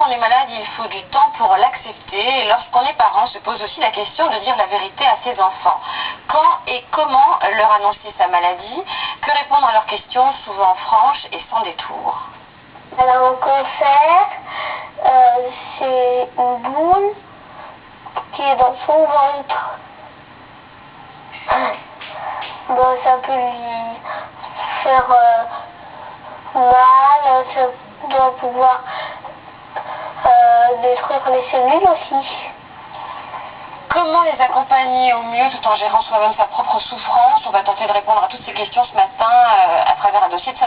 lorsqu'on est malade, il faut du temps pour l'accepter. Et lorsqu'on est parent, se pose aussi la question de dire la vérité à ses enfants. Quand et comment leur annoncer sa maladie? Que répondre à leurs questions, souvent franches et sans détour? Alors, un cancer, c'est une boule qui est dans son ventre. Bon, ça peut lui faire mal, ça doit pouvoir détruire les cellules aussi. Comment les accompagner au mieux tout en gérant soi-même sa propre souffrance? On va tenter de répondre à toutes ces questions ce matin à travers un dossier de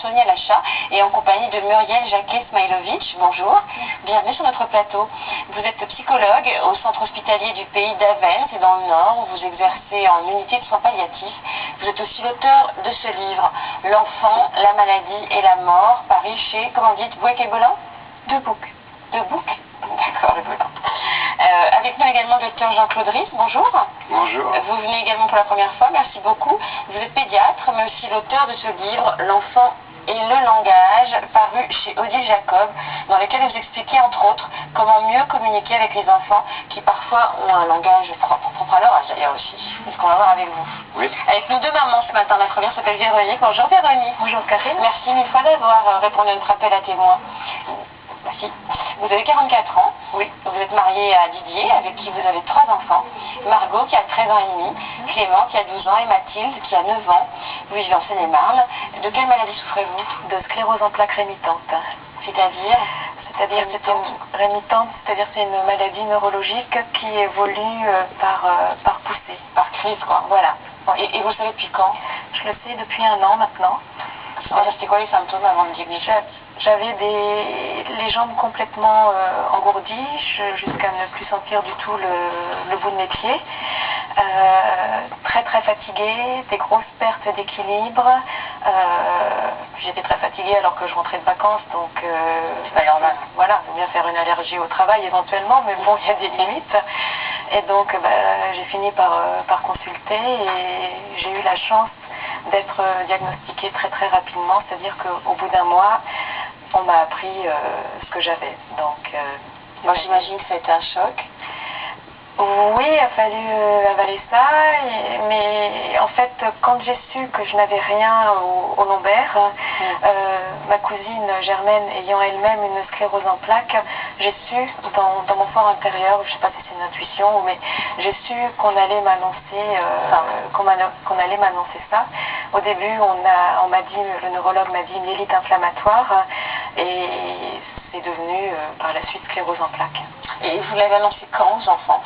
Sonia Lachat et en compagnie de Muriel Jacquet-Smailovic. Bonjour, bienvenue sur notre plateau. Vous êtes psychologue au centre hospitalier du pays d'Avesnes, c'est dans le Nord, où vous exercez en unité de soins palliatifs. Vous êtes aussi l'auteur de ce livre, L'enfant, la maladie et la mort, paru chez, comment vous dites, Bouek et Bolland? Deux boucs. Deux boucs? D'accord, le Bolland. Avec nous également Dr Jean-Claude Ries, bonjour. Bonjour. Vous venez également pour la première fois, merci beaucoup. Vous êtes pédiatre, mais aussi l'auteur de ce livre, L'enfant et le langage, paru chez Odile Jacob, dans lequel vous expliquez entre autres comment mieux communiquer avec les enfants qui parfois ont un langage propre à leur âge d'ailleurs aussi. C'est ce qu'on va voir avec vous. Oui. Avec nous deux mamans ce matin, la première s'appelle Véronique. Bonjour Véronique. Bonjour Karine. Merci mille fois d'avoir répondu à notre appel à témoins. Merci. Vous avez 44 ans. Oui. Vous êtes mariée à Didier, avec qui vous avez 3 enfants. Margot, qui a 13 ans et demi. Clément, qui a 12 ans. Et Mathilde, qui a 9 ans. Vous vivez en Seine-et-Marne. De quelle maladie souffrez-vous? De sclérose en plaques rémittantes. C'est-à-dire rémitante, c'est-à-dire c'est une maladie neurologique qui évolue par poussée. Par crise, quoi. Voilà. Et vous le savez depuis quand? Je le sais depuis 1 an maintenant. C'était quoi les symptômes avant de diagnostiquer? J'avais les jambes complètement engourdies jusqu'à ne plus sentir du tout le bout de mes pieds. Très très fatiguée, des grosses pertes d'équilibre. J'étais très fatiguée alors que je rentrais de vacances, donc voilà, il vaut bien faire une allergie au travail éventuellement, mais bon, il y a des limites. Et donc j'ai fini par consulter et j'ai eu la chance d'être diagnostiquée très très rapidement, c'est-à-dire qu'au bout d'1 mois, on m'a appris ce que j'avais. Donc, moi j'imagine que ça a été un choc. Oui, il a fallu avaler ça, mais en fait, quand j'ai su que je n'avais rien au lombaire, ma cousine Germaine ayant elle-même une sclérose en plaques, j'ai su dans mon fort intérieur, je ne sais pas si c'est une intuition, mais j'ai su qu'on allait m'annoncer qu'on allait m'annoncer ça. Au début, on m'a dit, le neurologue m'a dit myélite inflammatoire, et c'est devenu par la suite sclérose en plaques. Et vous l'avez annoncé quand aux enfants?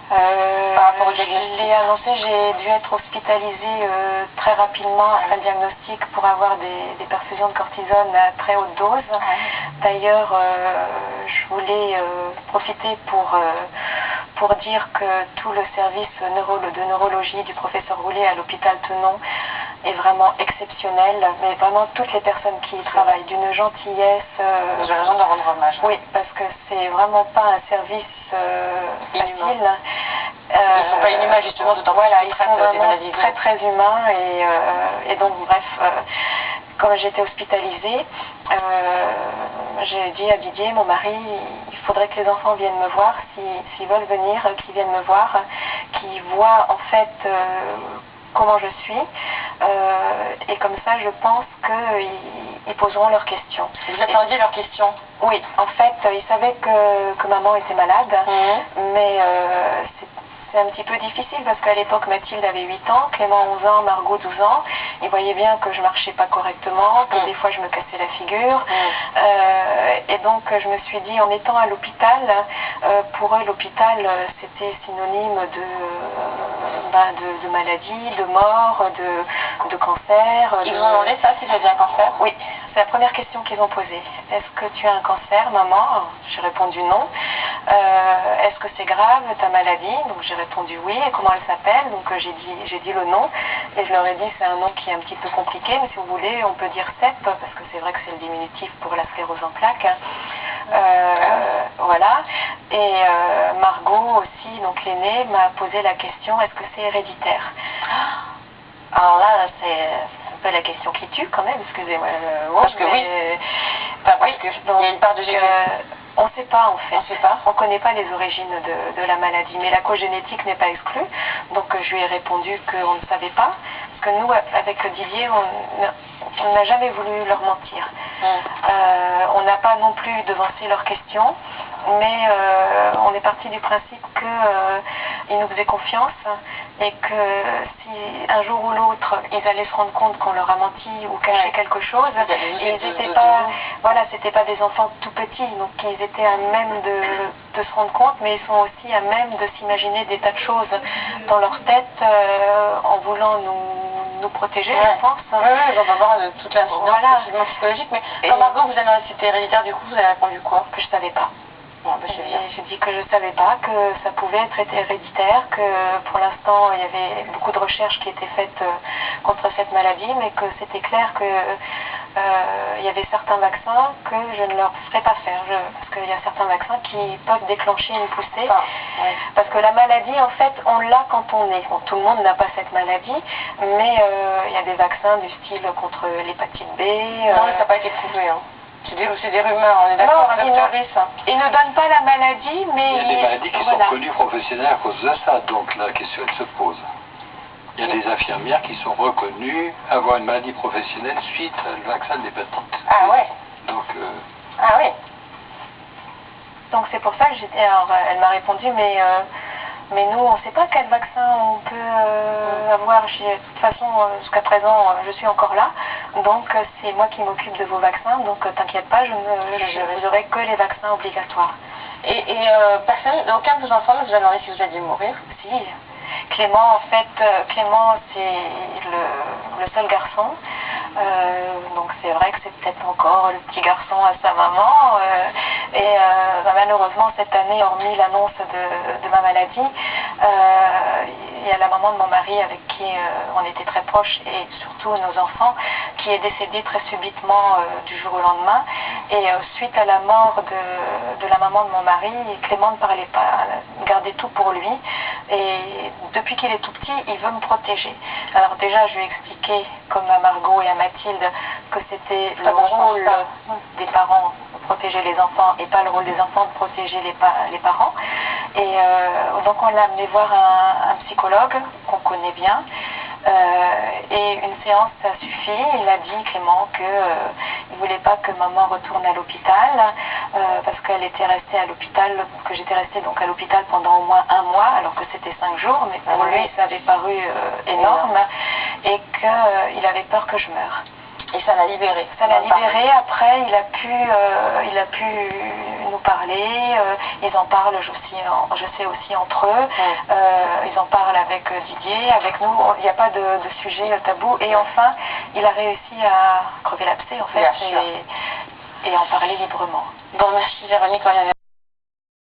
Par rapport au diagnostic? Je l'ai annoncé, j'ai dû être hospitalisée très rapidement à un diagnostic pour avoir des perfusions de cortisone à très haute dose. D'ailleurs, je voulais profiter pour dire que tout le service de neurologie du professeur Roulet à l'hôpital Tenon est vraiment exceptionnel, mais vraiment toutes les personnes qui y travaillent, d'une gentillesse. Vous avez raison de rendre hommage. Oui, parce que c'est vraiment pas un service facile. Ils ne sont pas inhumains justement, d'autant plus voilà, ils sont vraiment très très humains et donc bref, quand j'étais hospitalisée, j'ai dit à Didier, mon mari, il faudrait que les enfants viennent me voir, s'ils veulent venir, qu'ils viennent me voir, qu'ils voient en fait comment je suis, et comme ça je pense qu'ils poseront leurs questions. Vous attendiez leurs questions? Oui, en fait ils savaient que maman était malade, mais c'est un petit peu difficile parce qu'à l'époque Mathilde avait 8 ans, Clément 11 ans, Margot 12 ans. Ils voyaient bien que je marchais pas correctement, que des fois je me cassais la figure. Et donc je me suis dit, en étant à l'hôpital, pour eux l'hôpital c'était synonyme de maladie, de mort, de cancer. Ils vous ont demandé ça, si j'avais un cancer? Oui, c'est la première question qu'ils ont posée. Est-ce que tu as un cancer, maman? J'ai répondu non. Est-ce que c'est grave ta maladie? Donc j'ai répondu oui. Et comment elle s'appelle? Donc j'ai dit le nom et je leur ai dit c'est un nom qui est un petit peu compliqué, mais si vous voulez on peut dire CEP parce que c'est vrai que c'est le diminutif pour la sclérose en plaques. Voilà. Et Margot aussi, donc l'aînée, m'a posé la question est-ce que c'est héréditaire? Alors là c'est un peu la question qui tue quand même, excusez-moi. Parce que oui. Enfin, parce que il y a une part de On ne sait pas en fait. On sait pas. On ne connaît pas les origines de la maladie, mais la cause génétique n'est pas exclue. Donc je lui ai répondu qu'on ne savait pas. Parce que nous, avec Didier, on n'a jamais voulu leur mentir. On n'a pas non plus devancé leurs questions, mais on est parti du principe qu'ils nous faisaient confiance et que si un jour ou l'autre ils allaient se rendre compte qu'on leur a menti ou caché quelque chose, ils n'étaient pas, voilà, c'était pas des enfants tout petits, donc ils étaient à même de se rendre compte, mais ils sont aussi à même de s'imaginer des tas de choses dans leur tête en voulant nous protéger, je pense. Oui, on va voir toute l'incidence psychologique, mais quand Margot vous a demandé si c'était héréditaire, du coup vous avez répondu quoi? Que je savais pas. J'ai dit que je ne savais pas, que ça pouvait être héréditaire, que pour l'instant il y avait beaucoup de recherches qui étaient faites contre cette maladie, mais que c'était clair que il y avait certains vaccins que je ne leur ferais pas faire, parce qu'il y a certains vaccins qui peuvent déclencher une poussée, parce que la maladie en fait on l'a quand on est. Bon, tout le monde n'a pas cette maladie, mais il y a des vaccins du style contre l'hépatite B. Non, ça n'a pas été prouvé. C'est des rumeurs, on est d'accord avec Docteur. Ils ne donnent pas la maladie, mais... Il y a des maladies qui sont reconnues professionnelles à cause de ça, donc la question elle se pose. Il y a des infirmières qui sont reconnues avoir une maladie professionnelle suite au vaccin de l'hépatite. Ah ouais. Donc... Ah oui. Donc c'est pour ça que j'étais... Alors elle m'a répondu, mais nous, on ne sait pas quel vaccin on peut avoir. De toute façon, jusqu'à présent, je suis encore là. Donc, c'est moi qui m'occupe de vos vaccins. Donc, t'inquiète pas, je vous aurai que les vaccins obligatoires. Et personne, aucun de vos enfants ne vous a demandé si vous alliez mourir? Si. Clément, en fait, Clément, c'est le seul garçon. Donc, c'est vrai que c'est peut-être encore le petit garçon à sa maman. Malheureusement, cette année, hormis l'annonce de ma maladie, il y a la maman de mon mari avec qui on était très proches, et surtout nos enfants, qui est décédée très subitement du jour au lendemain. Et suite à la mort de la maman de mon mari, Clément ne parlait pas, gardait tout pour lui. Et depuis qu'il est tout petit, il veut me protéger. Alors déjà, je lui ai expliqué, comme à Margot et à Mathilde, que c'était le rôle des parents de protéger les enfants et pas le rôle des enfants de protéger les parents. Et donc on l'a amené voir un psychologue qu'on connaît bien. Et une séance, ça suffit. Il a dit, Clément, qu'il ne voulait pas que maman retourne à l'hôpital parce qu'elle était restée à l'hôpital, que j'étais restée donc à l'hôpital pendant au moins 1 mois, alors que c'était 5 jours, mais pour lui ça avait paru énorme, et qu'il avait peur que je meure. Et ça l'a libéré. Ça l'a libéré. Après, il a pu nous parler. Ils en parlent, je sais aussi entre eux. Ils en parlent avec Didier, avec nous. Il n'y a pas de sujet tabou. Et enfin, il a réussi à crever l'abcès, en fait, et en parler librement. Bon, merci Véronique.